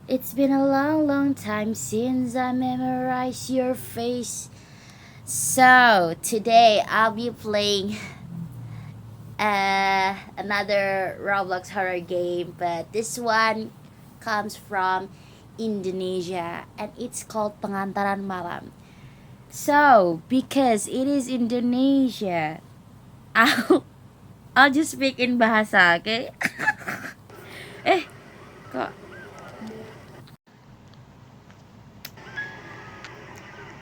It's been a long, long time since I memorized your face. So today I'll be playing another Roblox horror game, but this one comes from Indonesia and it's called Pengantaran Malam. So because it is Indonesia, I'll just speak in bahasa, okay? Kok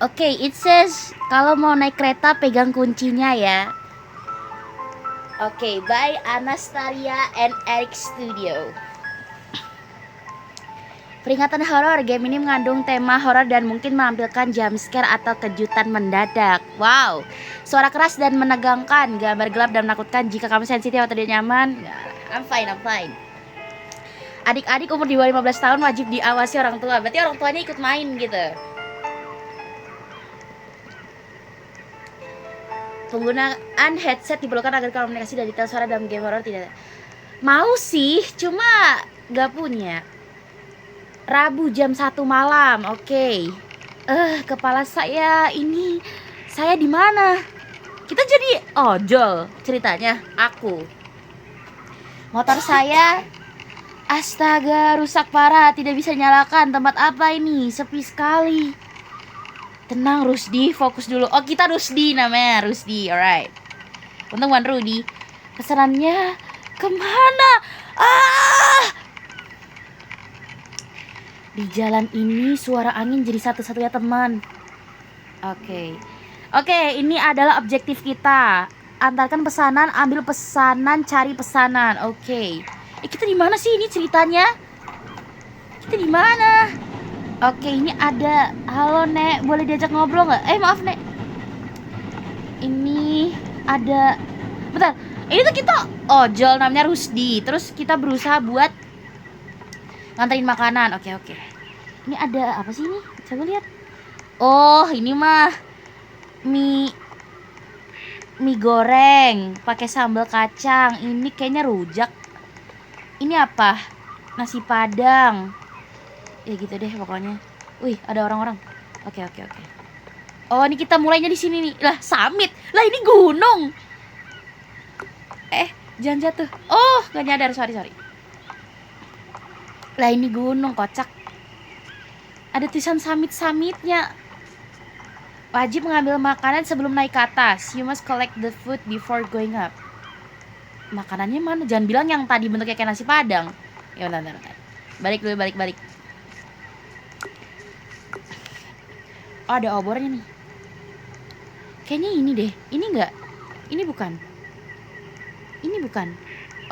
Oke, it says kalau mau naik kereta pegang kuncinya ya. Oke, by Anastasia and Eric Studio. Peringatan horor, game ini mengandung tema horor dan mungkin menampilkan jump scare atau kejutan mendadak. Wow, suara keras dan menegangkan, gambar gelap dan menakutkan. Jika kamu sensitif atau tidak nyaman, I'm fine. Adik-adik umur di bawah 15 tahun wajib diawasi orang tua. Berarti orang tuanya ikut main gitu. Penggunaan headset diperlukan agar komunikasi dan detail suara dalam game horror tidak. Mau sih, cuma gak punya. Rabu jam 1 malam, oke. Kepala saya ini, saya di mana? Kita jadi ojol ceritanya, aku. Motor saya, astaga, rusak parah, tidak bisa nyalakan. Tempat apa ini? Sepi sekali. Tenang Rusdi, fokus dulu. Oh, kita Rusdi namanya, Rusdi, alright. Untung bukan Rudy. Pesanannya kemana? Di jalan ini suara angin jadi satu-satunya teman. Oke, ini adalah objektif kita. Antarkan pesanan, ambil pesanan, cari pesanan. Oke. Kita di mana sih ini ceritanya? Kita di mana? Oke, ini ada. Halo Nek, boleh diajak ngobrol nggak? Maaf Nek. Ini ada. Bentar, ini tuh kita ojol namanya Rusdi. Terus kita berusaha buat nganterin makanan. Oke. Ini ada apa sih ini? Coba lihat. Oh, ini mah mie goreng pakai sambal kacang. Ini kayaknya rujak. Ini apa? Nasi Padang. Ya gitu deh pokoknya. Wih, ada orang-orang. Oke. Oh, ini kita mulainya di sini nih. Lah, summit. Lah, ini gunung. Jangan jatuh. Oh, gak nyadar. Sorry. Lah, ini gunung, kocak. Ada tulisan summit-summitnya. Wajib mengambil makanan sebelum naik ke atas. You must collect the food before going up. Makanannya mana? Jangan bilang yang tadi bentuknya kayak nasi Padang. Ya, bentar. Balik dulu. Oh, ada obornya nih. Kayaknya ini deh. Ini enggak? Ini bukan.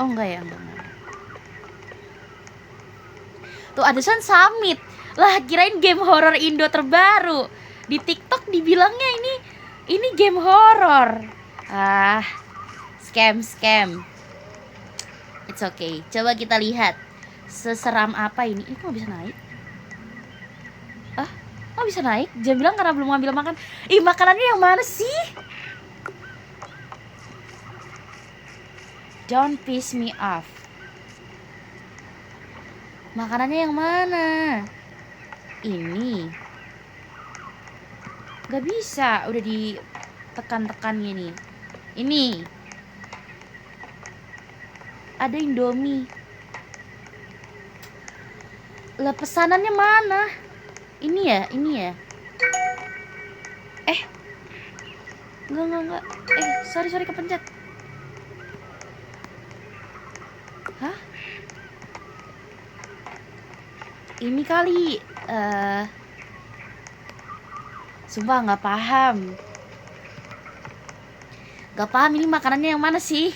Oh, enggak ya, enggak. Tuh ada summit. Lah, kirain game horror Indo terbaru. Di TikTok dibilangnya ini game horror. Scam. It's okay. Coba kita lihat seseram apa ini. Ini kok bisa naik? Oh, bisa naik? Jangan bilang karena belum ngambil makan. Makanannya yang mana sih? Don't piss me off. Makanannya yang mana? Ini gak bisa. Udah ditekan-tekan gini. Ini ada Indomie. Lah, pesanannya mana? Ini ya. Enggak. Sorry kepencet. Hah? Ini kali. Sumpah nggak paham. Ini makanannya yang mana sih?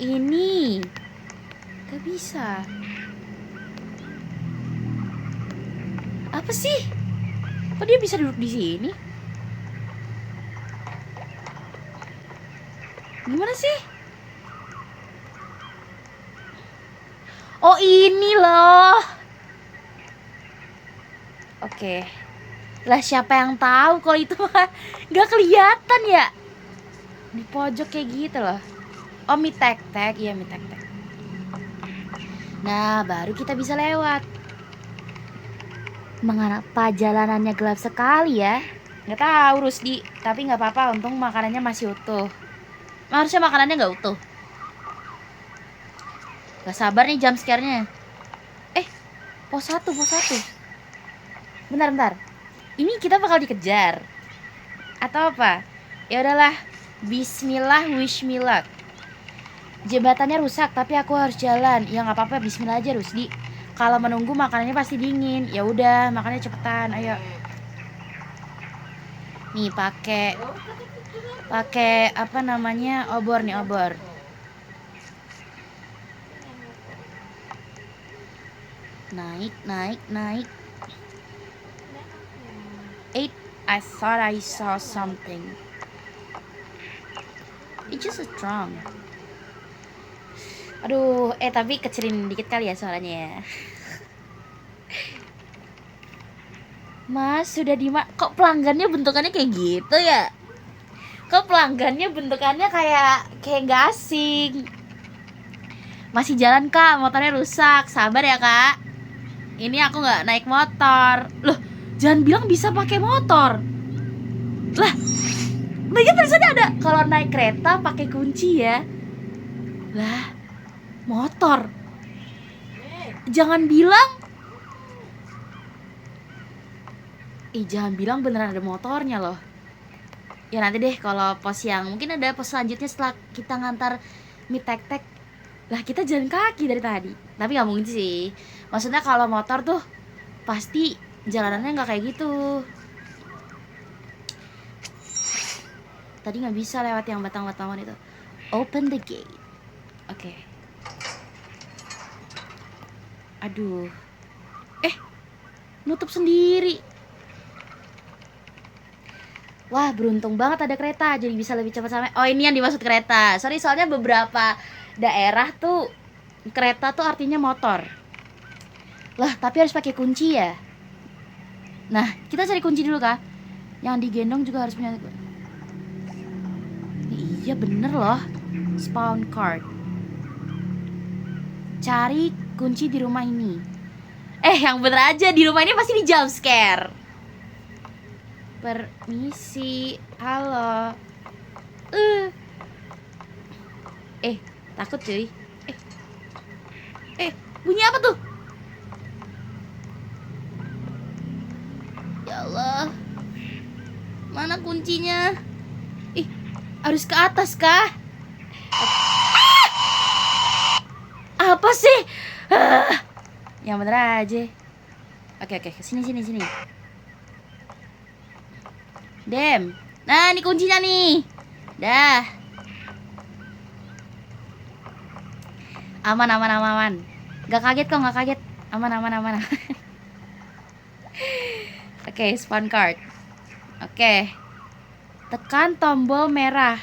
Ini gak bisa. Apa sih? Kok dia bisa duduk di sini? Gimana sih? Oh, ini loh. Oke. Lah, siapa yang tahu kalau itu mah gak kelihatan ya? Di pojok kayak gitu loh. Oh, mie tek-tek. Iya, mie tek-tek. Nah, baru kita bisa lewat. Mengapa jalanannya gelap sekali ya? Nggak tahu, Rusdi. Tapi nggak apa-apa, untung makanannya masih utuh. Harusnya makanannya nggak utuh. Gak sabar nih jump scare-nya. Pos 1. Bentar. Ini kita bakal dikejar atau apa? Ya udahlah. Bismillah, wish me luck. Jembatannya rusak, tapi aku harus jalan. Ya nggak apa-apa, bismillah aja, Rusdi. Kalau menunggu makanannya pasti dingin. Ya udah, makannya cepetan. Ayo. Nih pakai apa namanya? Obor nih, obor. Naik. I thought I saw something. It's just strong. Aduh, tapi kecilin dikit kali ya suaranya ya. Mas, sudah kok pelanggannya bentukannya kayak gitu ya? Kok pelanggannya bentukannya kayak nggak asing? Masih jalan kak, motornya rusak. Sabar ya kak. Ini aku nggak naik motor. Loh, jangan bilang bisa pakai motor. Lah, mereka tulisannya ada kalau naik kereta pakai kunci ya. Lah, motor. Jangan bilang jangan bilang beneran ada motornya loh. Ya nanti deh kalau pos yang mungkin ada pos selanjutnya setelah kita ngantar mie tek-tek. Lah kita jalan kaki dari tadi. Tapi gak mungkin sih. Maksudnya kalau motor tuh pasti jalanannya gak kayak gitu. Tadi gak bisa lewat yang batang-batangan itu. Open the gate. Oke. Aduh. Nutup sendiri. Wah, beruntung banget ada kereta, jadi bisa lebih cepat sampai. Oh, ini yang dimaksud kereta. Sorry, soalnya beberapa daerah tuh kereta tuh artinya motor. Lah, tapi harus pakai kunci ya. Nah, kita cari kunci dulu kah? Yang digendong juga harus punya. Iya bener loh. Spawn card. Cari kunci di rumah ini. Yang bener aja, di rumah ini pasti di jump scare. Permisi, halo. Takut cuy. Bunyi apa tuh? Ya Allah. Mana kuncinya? Harus ke atas kah? Apa sih? Yang bener aja. Oke, sini. Dem. Nah, ini kuncinya nih. Dah. Aman. Gak kaget kok, gak kaget. Aman. Oke, spawn card. Oke. Tekan tombol merah.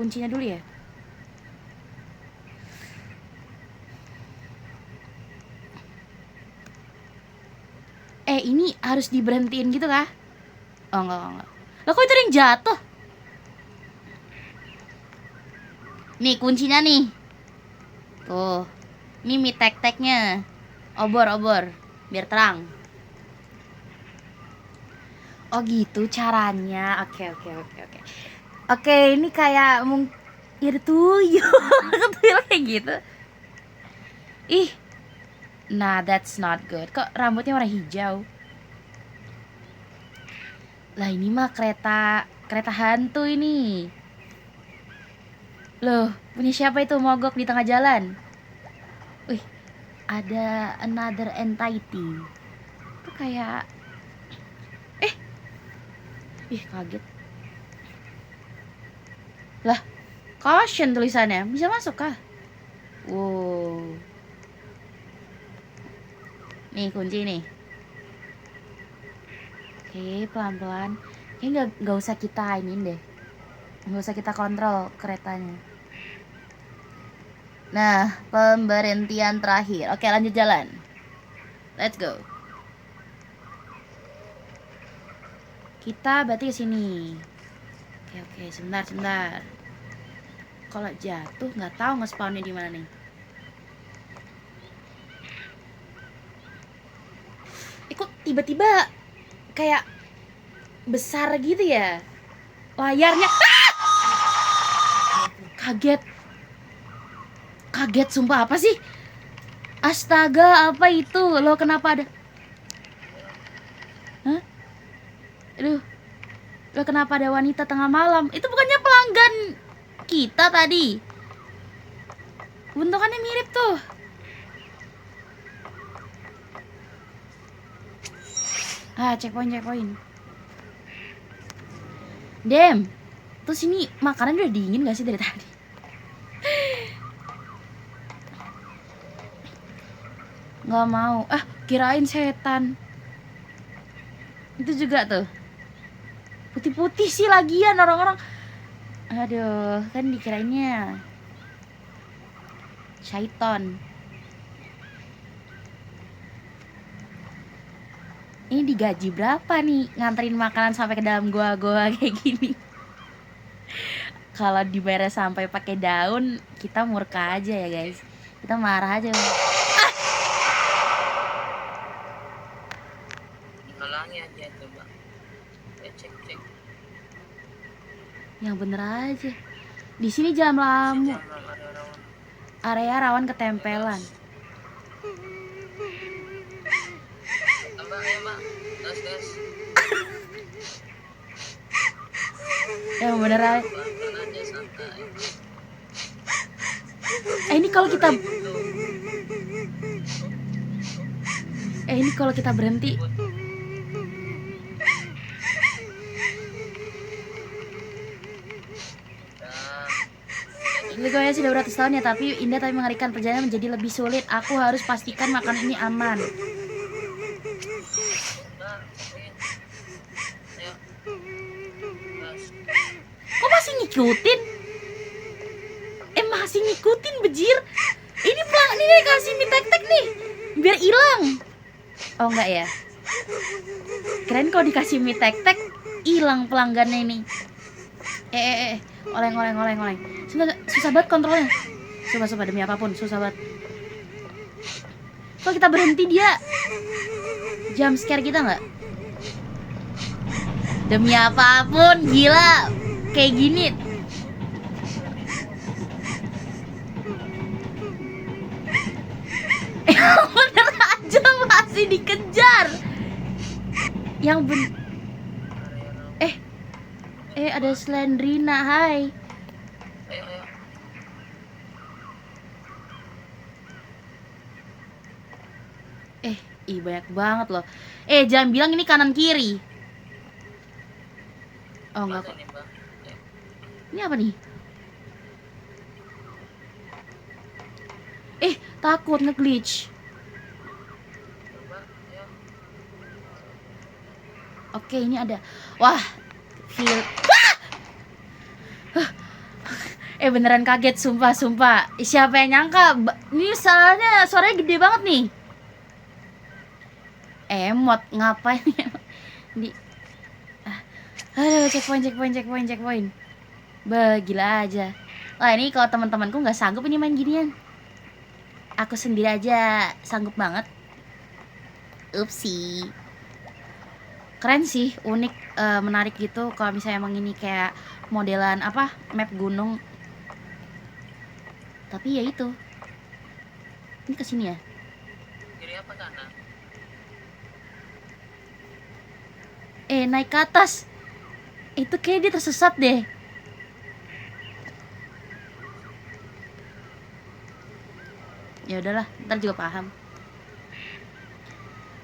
Kuncinya dulu ya. Ini harus diberhentiin gitu kah? Oh, enggak. Lah kok itu yang jatuh? Nih kuncinya nih. Tuh. Ini mie tek-teknya. Obor. Biar terang. Oh gitu caranya. Oke. Oke, ini kayak ya ada tuyul. Tuyul kayak gitu. Nah, that's not good. Kok rambutnya warna hijau? Lah ini mah kereta hantu ini. Loh, punya siapa itu mogok di tengah jalan? Wih, ada another entity. Itu kayak kaget. Lah, caution tulisannya. Bisa masuk kah? Wow. Nih kunci nih. Oke, pelan-pelan. Kayaknya nggak usah kita ini deh. Nggak usah kita kontrol keretanya. Nah, pemberhentian terakhir. Oke, lanjut jalan. Let's go. Kita berarti ke sini. Oke, sebentar. Kalau jatuh nggak tahu nge-spawnnya di mana nih. Kok tiba-tiba kayak besar gitu ya layarnya. Kaget sumpah. Apa sih? Astaga, apa itu? Lo kenapa ada? Hah? Aduh. Lo kenapa ada wanita tengah malam? Itu bukannya pelanggan kita tadi? Bentukannya mirip tuh. Checkpoint. Damn. Terus ini makanan udah dingin gak sih dari tadi? Gak mau. Kirain setan. Itu juga tuh. Putih-putih sih lagian orang-orang. Aduh, kan dikirainnya syaiton. Ini digaji berapa nih nganterin makanan sampai ke dalam goa-goa kayak gini? Kalau dibayar sampai pakai daun, kita murka aja ya guys. Kita marah aja. Halangi aja coba. Ya cek. Yang bener aja. Di sini jam lamu. Area rawan ketempelan. Mbak. Gas. Yang bener aja. Ini kalau kita berhenti. Legonya sudah beratus tahun ya, tapi indah tapi mengerikan. Perjalanan menjadi lebih sulit. Aku harus pastikan makan ini aman. Kok masih ngikutin? Masih ngikutin bejir. Ini kasih mie tek-tek nih biar hilang. Oh enggak ya? Keren kalau dikasih mie tek-tek hilang pelanggannya ini. Oleng. Susah banget kontrolnya. Sumpah demi apapun susah banget. Kalau kita berhenti dia jump scare kita nggak? Demi apapun, gila. Kayak gini. Bener aja masih dikejar. Ada Slendrina, hai. Ayo. Banyak banget loh. Jangan bilang ini kanan kiri. Oh enggak kok. Ini apa nih? Takut nge-glitch. Oke, ini ada. Wah, beneran kaget, sumpah. Siapa yang nyangka? Ini suaranya gede banget nih. Emot ngapain? Aduh, checkpoint. Gila aja. Wah, ini kalau teman-temanku nggak sanggup ini main ginian. Aku sendiri aja sanggup banget. Upsi. Keren sih, unik, menarik gitu. Kalau misalnya emang ini kayak modelan map gunung. Tapi ya itu. Ini kesini ya? Kiri apa kanan? Naik ke atas. Itu kayak dia tersesat deh. Ya udahlah, ntar juga paham.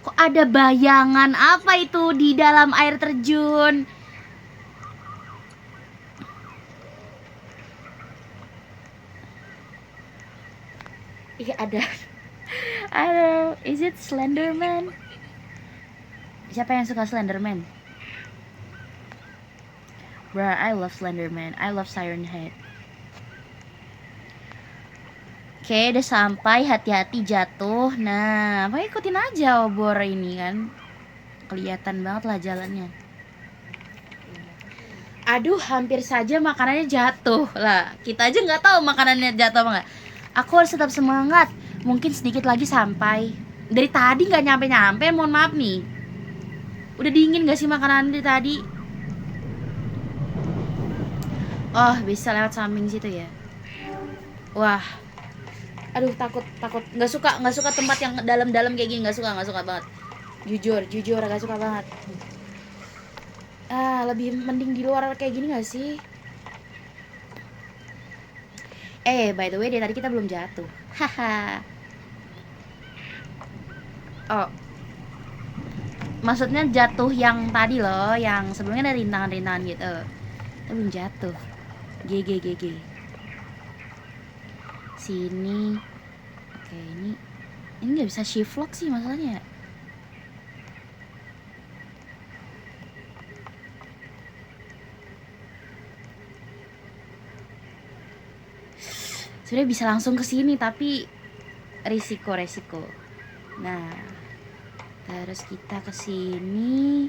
Kok ada bayangan apa itu di dalam air terjun? Ada. Is it Slenderman? Siapa yang suka Slenderman? Bruh, I love Slenderman. I love Siren Head. Oke, udah sampai, hati-hati jatuh. Nah, ikutin aja obor ini kan. Kelihatan banget lah jalannya. Aduh, hampir saja makanannya jatuh lah. Kita aja nggak tahu makanannya jatuh apa nggak. Aku harus tetap semangat. Mungkin sedikit lagi sampai. Dari tadi nggak nyampe-nyampe. Mohon maaf nih. Udah dingin nggak sih makanan dari tadi? Oh, bisa lewat samping situ ya. Wah, aduh takut. Nggak suka tempat yang dalam-dalam kayak gini. Nggak suka banget. Jujur nggak suka banget. Lebih mending di luar kayak gini nggak sih? By the way, dari tadi kita belum jatuh. Haha. Oh, maksudnya jatuh yang tadi loh, yang sebelumnya ada rintangan-rintangan gitu. Kita belum jatuh. GG. Sini. Oke, ini nggak bisa shift lock sih masalahnya. Sebenarnya bisa langsung ke sini tapi risiko. Nah, terus kita ke sini.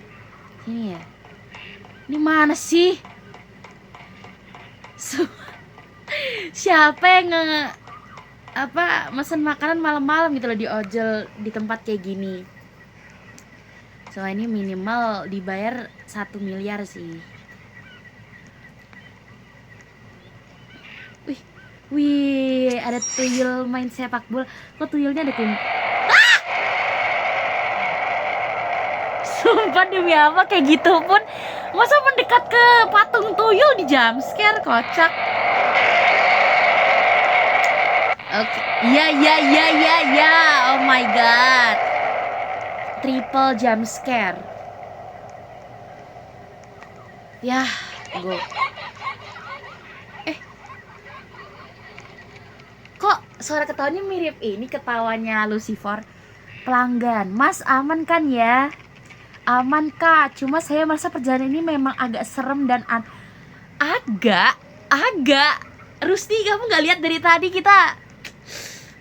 Sini ya. Ini mana sih? Siapa yang mesen makanan malam-malam gitu loh di ojol di tempat kayak gini. So ini minimal dibayar 1 miliar sih. Wih, ada tuyul main sepak bola. Kok tuyulnya ada Sumpah demi apa kayak gitu pun masa mendekat ke patung tuyul di jump scare, kocak. Oke. Ya. Oh my god. Triple jump scare. Yah, go. Kok suara ketawanya mirip ini ketawanya Lucifer? Pelanggan, Mas aman kan ya? Aman Kak, cuma saya merasa perjalanan ini memang agak serem dan agak Rusti, kamu gak lihat dari tadi kita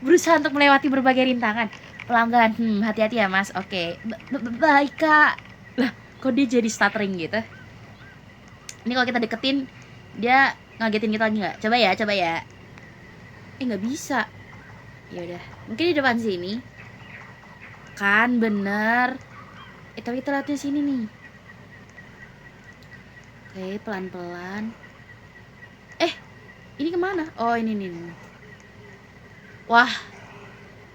berusaha untuk melewati berbagai rintangan. Pelanggan, hati-hati ya Mas. Oke. Baik Kak. Lah, kok dia jadi stuttering gitu? Ini kalau kita deketin dia ngagetin kita lagi nggak? Coba ya. Nggak bisa. Ya udah, mungkin di depan sini. Kan bener. Tapi kita lihatnya sini nih. Oke, pelan-pelan. Ini kemana? Oh, ini nih. Wah,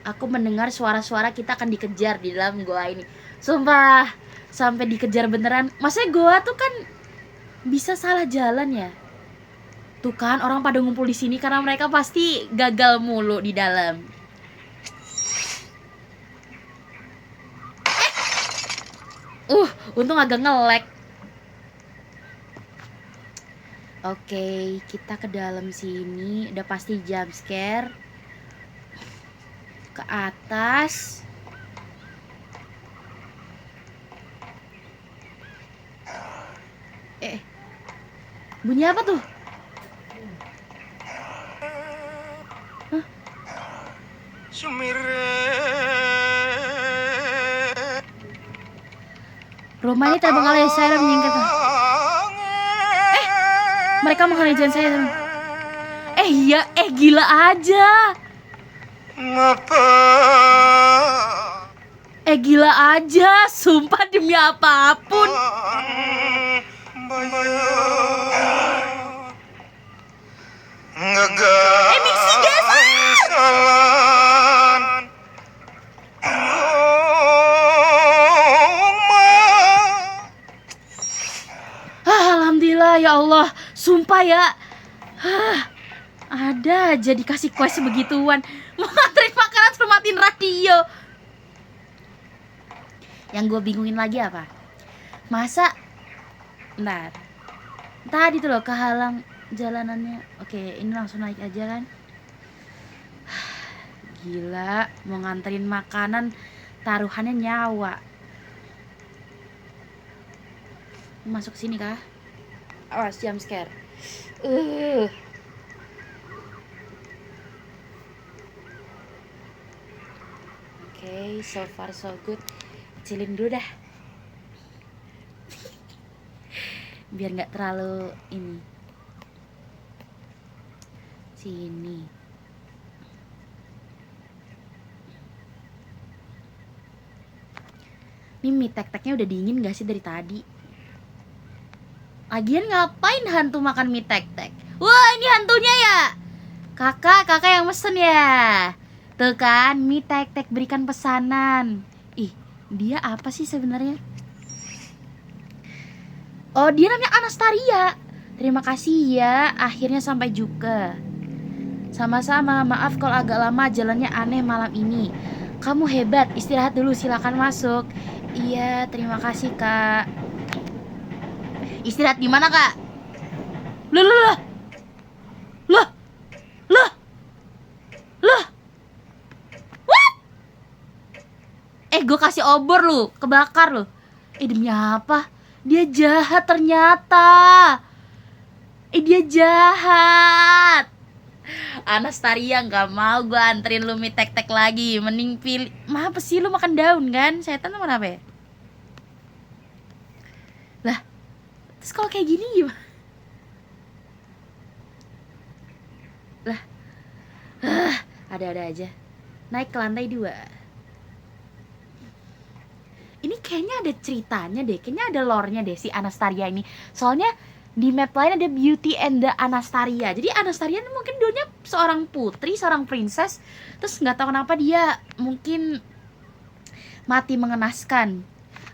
aku mendengar suara-suara kita akan dikejar di dalam goa ini. Sumpah, sampai dikejar beneran. Maksudnya goa tuh kan bisa salah jalan ya. Tuh kan orang pada ngumpul di sini karena mereka pasti gagal mulu di dalam. Untung agak nge-lag. Oke, kita ke dalam sini. Udah pasti jump scare. Ke atas. Bunyi apa tuh? Hah? Rumah ini terbengkalai saya menyingkir. Mereka menghalangi jalan saya. Iya, gila aja. Gila aja, sumpah demi apapun. Mixi geser. Alhamdulillah ya Allah, sumpah ya. Ada aja dikasih quest begituan. Mau nganterin makanan suruh matiin radio. Yang gue bingungin lagi apa? Masa bentar. Tadi tuh loh kehalang jalanannya. Oke, ini langsung naik aja kan. Gila, mau nganterin makanan taruhannya nyawa. Masuk sini kah? Awas jump scare. Oke, so far so good. Kecilin dulu dah. biar nggak terlalu ini. Sini. Ini mie tek-teknya udah dingin gak sih dari tadi? Lagian ngapain hantu makan mie tek-tek? Wah, ini hantunya ya? Kakak yang mesen ya? Tuh kan, mie tek-tek berikan pesanan. Ih, dia apa sih sebenarnya? Oh, dia namanya Anastaria. Terima kasih ya, akhirnya sampai juga. Sama-sama, maaf kalau agak lama jalannya aneh malam ini. Kamu hebat, istirahat dulu, silakan masuk. Iya, terima kasih kak. Istirahat di mana kak? Loh, loh, loh, loh, loh, loh. What? Gue kasih obor lu, kebakar lu. Demi apa? Dia jahat ternyata. Dia jahat. Anastasia, nggak mau gue anterin lu mie tek-tek lagi. Mending pilih. Apa sih lu makan daun kan? Setan tuh apa ya? Lah, terus kalau kayak gini gimana? Lah, ada-ada aja. Naik ke lantai 2. Ini kayaknya ada ceritanya deh. Kayaknya ada lore-nya deh si Anastasia ini. Soalnya di map lain ada Beauty and the Anastasia. Jadi Anastasia mungkin dulunya seorang putri, seorang princess. Terus nggak tahu kenapa dia mungkin mati mengenaskan.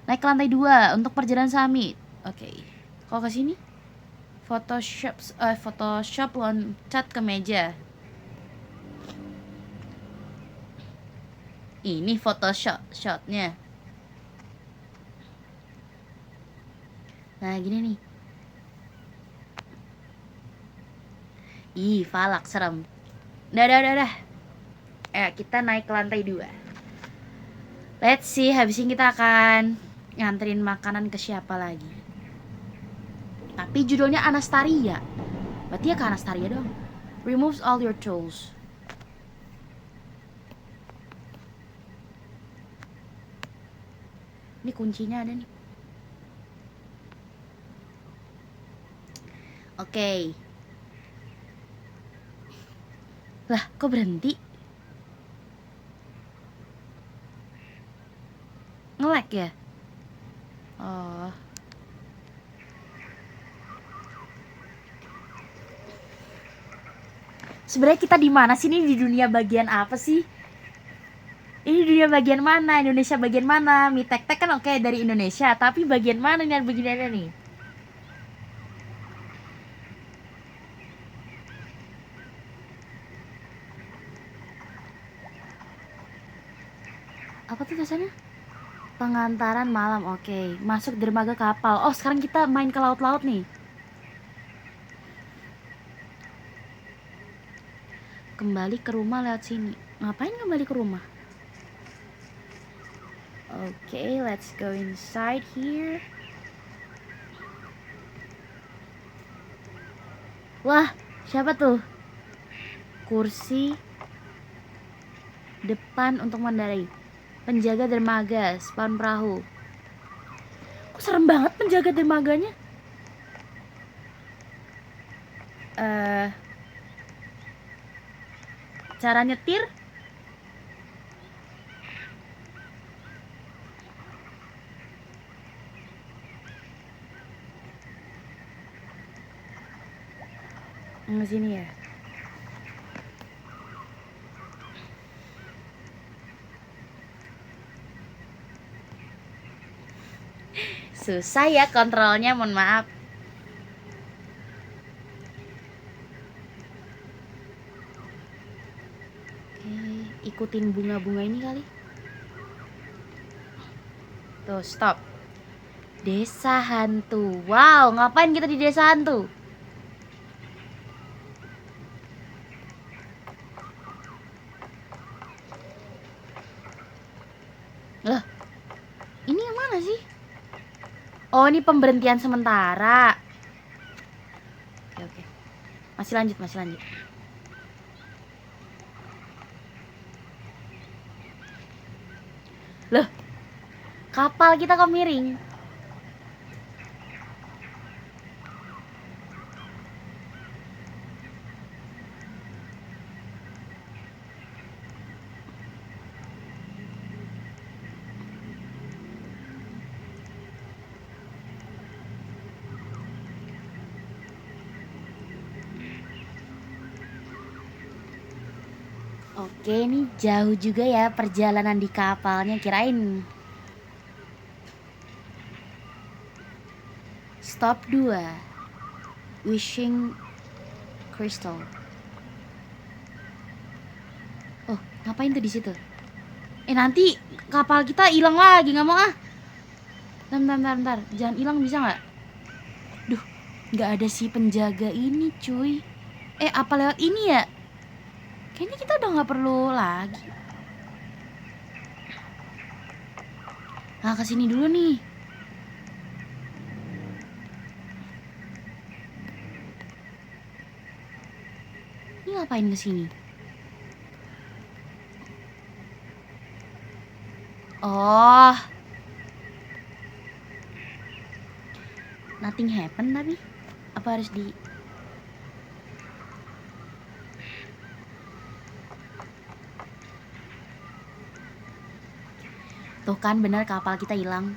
Naik ke lantai 2 untuk perjalanan summit. Oke. Kalau ke sini Photoshop loncat ke meja. Ini Photoshop shotnya. Nah, gini nih. Ih, falak serem. Udah. Kita naik ke lantai 2. Let's see, habis ini kita akan nganterin makanan ke siapa lagi. Tapi judulnya Anastasia. Berarti ya ke Anastasia dong. Removes all your tools. Ini kuncinya ada nih. Oke. Lah, kok berhenti? Nge-lag ya? Oh. Sebenarnya kita di mana sih, ini di dunia bagian apa sih? Ini dunia bagian mana? Indonesia bagian mana? Mie tek-tek kan oke dari Indonesia, tapi bagian mana nih beginiannya nih? Apa tuh tulisannya? Pengantaran malam, oke. Masuk dermaga kapal. Oh, sekarang kita main ke laut-laut nih. Kembali ke rumah lewat sini. Ngapain kembali ke rumah? Oke, let's go inside here. Wah, siapa tuh? Kursi depan untuk mengendarai. Penjaga dermaga, spawn perahu. Kok serem banget penjaga dermaganya? Cara nyetir? Sini ya. Susah ya kontrolnya, mohon maaf. Oke, ikutin bunga-bunga ini kali. Tuh, stop. Desa hantu. Wow, ngapain kita di desa hantu? Loh, ini yang mana sih? Oh, ini pemberhentian sementara. Oke. Masih lanjut. Loh, kapal kita kok miring? Oke, ini jauh juga ya perjalanan di kapalnya, kirain. Stop 2. Wishing Crystal. Oh, ngapain tuh di situ? Nanti kapal kita hilang lagi, nggak mau ah. Bentar. Jangan hilang bisa nggak? Duh, nggak ada si penjaga ini, cuy. Apa lewat ini ya? Kayaknya kita udah nggak perlu lagi. Nah, kesini dulu nih. Ini ngapain kesini? Oh, nothing happen tapi apa harus di tuh kan bener kapal kita hilang.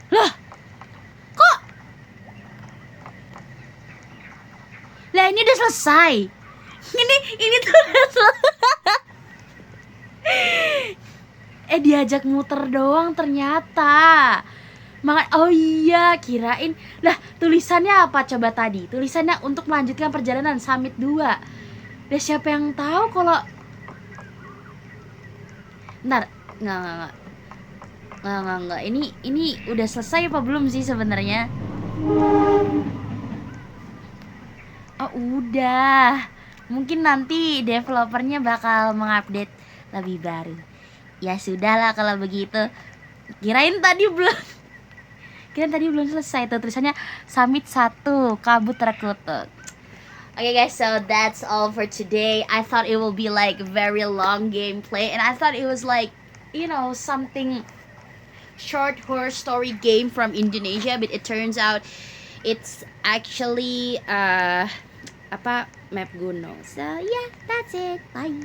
Lah, kok? Lah ini udah selesai. Ini tuh udah selesai. Diajak muter doang ternyata. Oh iya, kirain. Lah, tulisannya apa coba tadi? Tulisannya untuk melanjutkan perjalanan Summit 2. Lah siapa yang tahu kalau Ntar, enggak. Ini udah selesai apa belum sih sebenarnya? Oh, udah. Mungkin nanti developernya bakal mengupdate lebih baru. Ya sudahlah kalau begitu. Kirain tadi belum selesai tuh tulisannya Summit 1 kabut terkutuk. Okay guys, so that's all for today. I thought it will be like very long gameplay, and I thought it was like, something short horror story game from Indonesia, but it turns out it's actually map gunung. So yeah, that's it. Bye.